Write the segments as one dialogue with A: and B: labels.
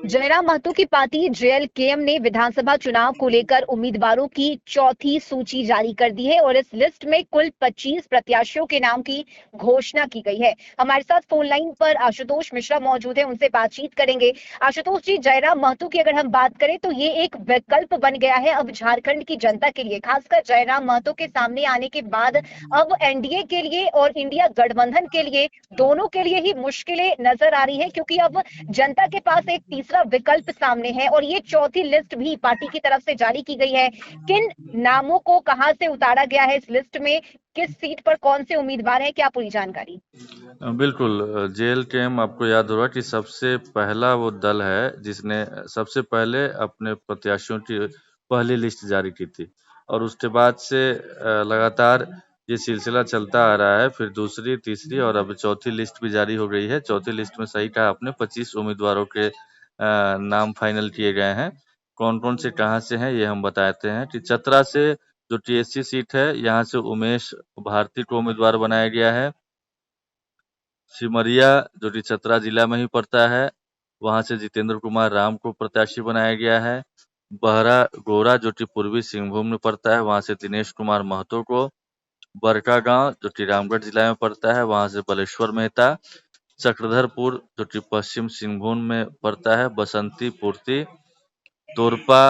A: जयराम महतो की party JLKM ने विधानसभा चुनाव को लेकर उम्मीदवारों की चौथी सूची जारी कर दी है और इस लिस्ट में कुल 25 प्रत्याशियों के नाम की घोषणा की गई है। हमारे साथ फोन लाइन पर आशुतोष मिश्रा मौजूद है, उनसे बातचीत करेंगे। आशुतोष जी, जयराम महतो की अगर हम बात करें तो ये एक विकल्प बन गया है अब झारखंड की जनता के लिए, खासकर जयराम महतो के सामने आने के बाद अब एनडीए के लिए और इंडिया गठबंधन के लिए, दोनों के लिए ही मुश्किलें नजर आ रही है, क्योंकि अब जनता के पास एक तीसरा विकल्प सामने है और ये चौथी लिस्ट भी पार्टी की तरफ से जारी की गई है। किन नामों को कहां से उतारा गया है इस लिस्ट में, किस सीट पर कौन से उम्मीदवार हैं, क्या पूरी जानकारी?
B: बिल्कुल, जेएलकेएम आपको याद होगा कि सबसे पहला वो दल है जिसने सबसे पहले अपने प्रत्याशियों की पहली लिस्ट जारी की थी और उसके बाद से लगातार ये सिलसिला चलता आ रहा है। फिर दूसरी, तीसरी और अब चौथी लिस्ट भी जारी हो गई है। चौथी लिस्ट में सही कहा आपने, 25 उम्मीदवारों के नाम फाइनल किए गए हैं। कौन-कौन से कहाँ से हैं ये हम बताते हैं कि चतरा से जो टीएससी सीट है, यहाँ से उमेश भारती को उम्मीदवार बनाया गया है। सिमरिया जो कि चतरा जिला में ही पड़ता है, वहां से जितेंद्र कुमार राम को प्रत्याशी बनाया गया है। बहरा गोरा जो कि पूर्वी सिंहभूम में पड़ता है, वहां से दिनेश कुमार महतो को। बड़कागांव जो कि रामगढ़ जिला में पड़ता है, वहां से बलेश्वर मेहता। चक्रधरपुर जो कि पश्चिम सिंहभूम में पड़ता है, बसंती पूर्ति। तोरपा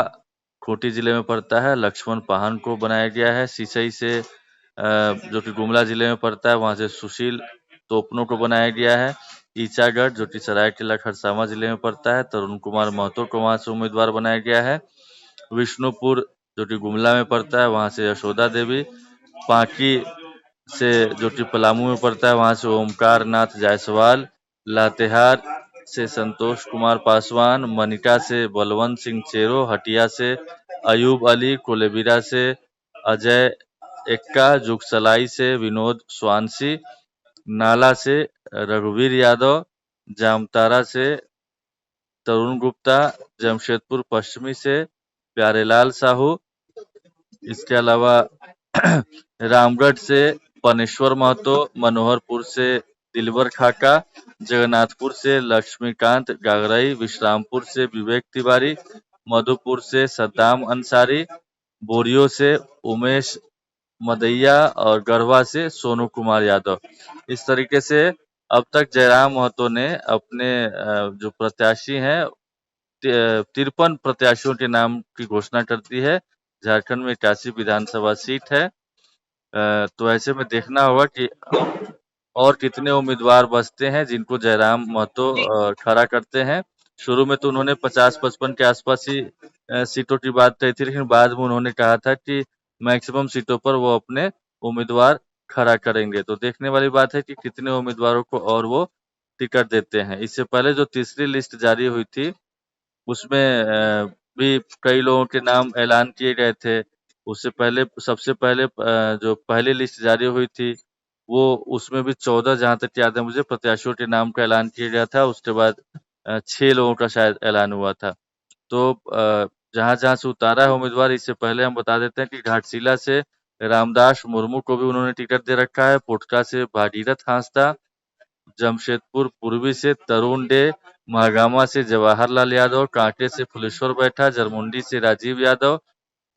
B: खूंटी जिले में पड़ता है, लक्ष्मण पाहन को बनाया गया है। सिसई से जो कि गुमला जिले में पड़ता है, वहां से सुशील तोपनो को बनाया गया है। ईचागढ़ जो कि सरायकेला खरसावां जिले में पड़ता है, तरुण कुमार महतो को वहां से उम्मीदवार बनाया गया है। विष्णुपुर जो कि गुमला में पड़ता है, वहां से यशोदा देवी। पांकी से जो कि पलामू में पड़ता है, वहां से ओमकार नाथ जायसवाल। लातेहार से संतोष कुमार पासवान। मनिका से बलवंत सिंह चेरो। हटिया से अयूब अली। कोलेबिरा से अजय एक्का। जुगसलाई से विनोद स्वांसी। नाला से रघुवीर यादव। जामतारा से तरुण गुप्ता। जमशेदपुर पश्चिमी से प्यारेलाल साहू। इसके अलावा रामगढ़ से पनेश्वर महतो। मनोहरपुर से दिलवर खाका। जगन्नाथपुर से लक्ष्मीकांत गागराई। विश्रामपुर से विवेक तिवारी। मधुपुर से सद्दाम अंसारी। बोरियो से उमेश मदैया और गढ़वा से सोनू कुमार यादव। इस तरीके से अब तक जयराम महतो ने अपने जो प्रत्याशी हैं 53 प्रत्याशियों के नाम की घोषणा कर दी है। झारखंड में 81 विधानसभा सीट है। तो ऐसे में देखना होगा कि और कितने उम्मीदवार बचते हैं जिनको जयराम महतो खड़ा करते हैं। शुरू में तो उन्होंने 50-55 के आसपास ही सीटों की बात कही थी, लेकिन बाद में उन्होंने कहा था कि मैक्सिमम सीटों पर वो अपने उम्मीदवार खड़ा करेंगे। तो देखने वाली बात है कि कितने उम्मीदवारों को और वो टिकट देते हैं। इससे पहले जो तीसरी लिस्ट जारी हुई थी उसमें भी कई लोगों के नाम ऐलान किए गए थे। उससे पहले सबसे पहले जो पहली लिस्ट जारी हुई थी वो उसमें भी 14, जहाँ तक याद है मुझे, प्रत्याशियों के नाम का ऐलान किया गया था। उसके बाद 6 लोगों का शायद ऐलान हुआ था। तो जहाँ-जहाँ से उतारा है उम्मीदवार, इससे पहले हम बता देते हैं कि घाटशिला से रामदास मुर्मू को भी उन्होंने टिकट दे रखा है। पोटका से भागीरथ हांसदा। जमशेदपुर पूर्वी से तरुण डे। महागामा से जवाहरलाल यादव। कांके से फुलेश्वर बैठा। जरमुंडी से राजीव यादव।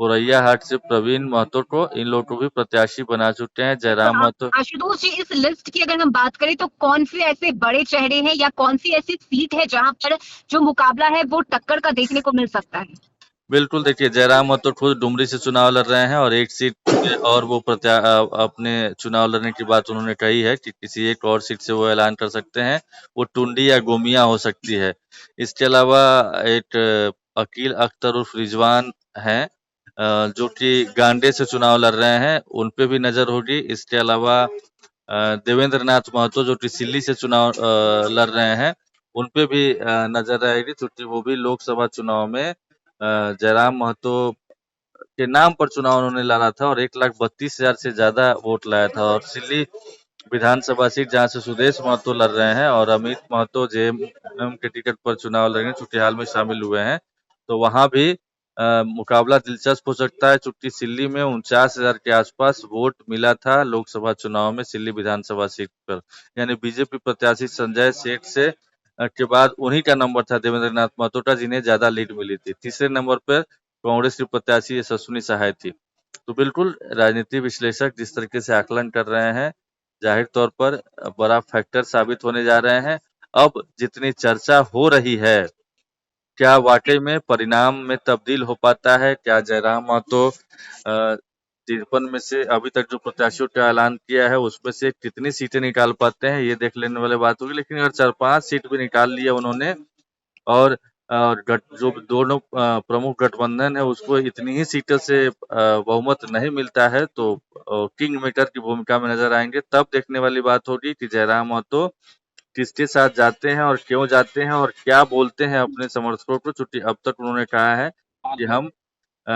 B: पुरैया हाट से प्रवीण महतो को, इन लोगों को भी प्रत्याशी बना चुके हैं
A: तो
B: जयराम महतो।
A: आशुतोष जी, इस लिस्ट की अगर हम बात करें तो कौन से ऐसे बड़े चेहरे हैं या कौन सी ऐसी सीट है जहां पर जो मुकाबला है वो टक्कर का देखने को मिल सकता है?
B: बिल्कुल, देखिए जयराम महतो खुद डुमरी से चुनाव लड़ रहे हैं और एक सीट पे और वो अपने चुनाव लड़ने की बात उन्होंने कही है कि किसी एक और सीट से वो ऐलान कर सकते हैं। वो टुंडी या गोमिया हो सकती है। इसके अलावा एक अकील अख्तर उर्फ रिजवान हैं, जो कि गांडे से चुनाव लड़ रहे हैं, उन पे भी नजर होगी। इसके अलावा देवेंद्र नाथ महतो जो कि सिल्ली से चुनाव लड़ रहे हैं, उन पे भी नजर रहेगी, क्योंकि वो भी लोकसभा चुनाव में जयराम महतो के नाम पर चुनाव उन्होंने लड़ा था और 1,32,000 से ज्यादा वोट लाया था। और सिल्ली विधानसभा सीट जहां से सुदेश महतो लड़ रहे हैं और अमित महतो जेएमएम के टिकट पर चुनाव लड़ रहे हैं, चूंकि हाल में शामिल हुए हैं, तो वहां भी मुकाबला दिलचस्प हो सकता है। चूंकि सिल्ली में 49,000 के आसपास वोट मिला था लोकसभा चुनाव में सिल्ली विधानसभा सीट पर। यानी बीजेपी प्रत्याशी संजय सेठ से के बाद उन्हीं का नंबर था, देवेंद्र नाथ महतोटा जी ने ज्यादा लीड मिली थी। तीसरे नंबर पर कांग्रेस की प्रत्याशी यशस्विनी सहाय थी। तो बिल्कुल राजनीति विश्लेषक जिस तरीके से आकलन कर रहे हैं, जाहिर तौर पर बड़ा फैक्टर साबित होने जा रहे हैं। अब जितनी चर्चा हो रही है, क्या वाकई में परिणाम में तब्दील हो पाता है? क्या जयराम महतो 53 में से अभी तक जो प्रत्याशियों का ऐलान किया है उसमें से कितनी सीटें निकाल पाते हैं, ये देख लेने वाली बात होगी। लेकिन अगर 4-5 सीट भी निकाल लिया उन्होंने, और जो दोनों प्रमुख गठबंधन है उसको इतनी ही सीटों से बहुमत नहीं मिलता है, तो किंग मेकर की भूमिका में नजर आएंगे। तब देखने वाली बात होगी कि जयराम महतो किसके साथ जाते हैं और क्यों जाते हैं और क्या बोलते हैं अपने समर्थकों को। चूंकि अब तक उन्होंने कहा है कि हम अ,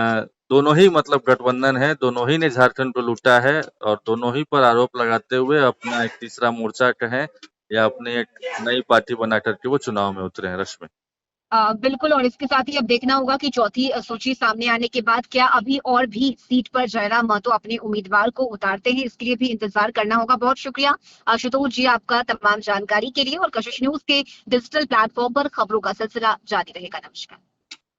B: दोनों ही मतलब गठबंधन है, दोनों ही ने झारखंड को लूटा है, और दोनों ही पर आरोप लगाते हुए अपना एक तीसरा मोर्चा कहें या अपनी एक नई पार्टी बना करके वो चुनाव में उतरे हैं। रश्मि,
A: बिल्कुल, और इसके साथ ही अब देखना होगा कि चौथी सूची सामने आने के बाद क्या अभी और भी सीट पर जयराम महतो अपने उम्मीदवार को उतारते हैं, इसके लिए भी इंतजार करना होगा। बहुत शुक्रिया आशुतोष जी आपका तमाम जानकारी के लिए, और कशिश न्यूज के डिजिटल प्लेटफॉर्म पर खबरों का सिलसिला जारी रहेगा। नमस्कार।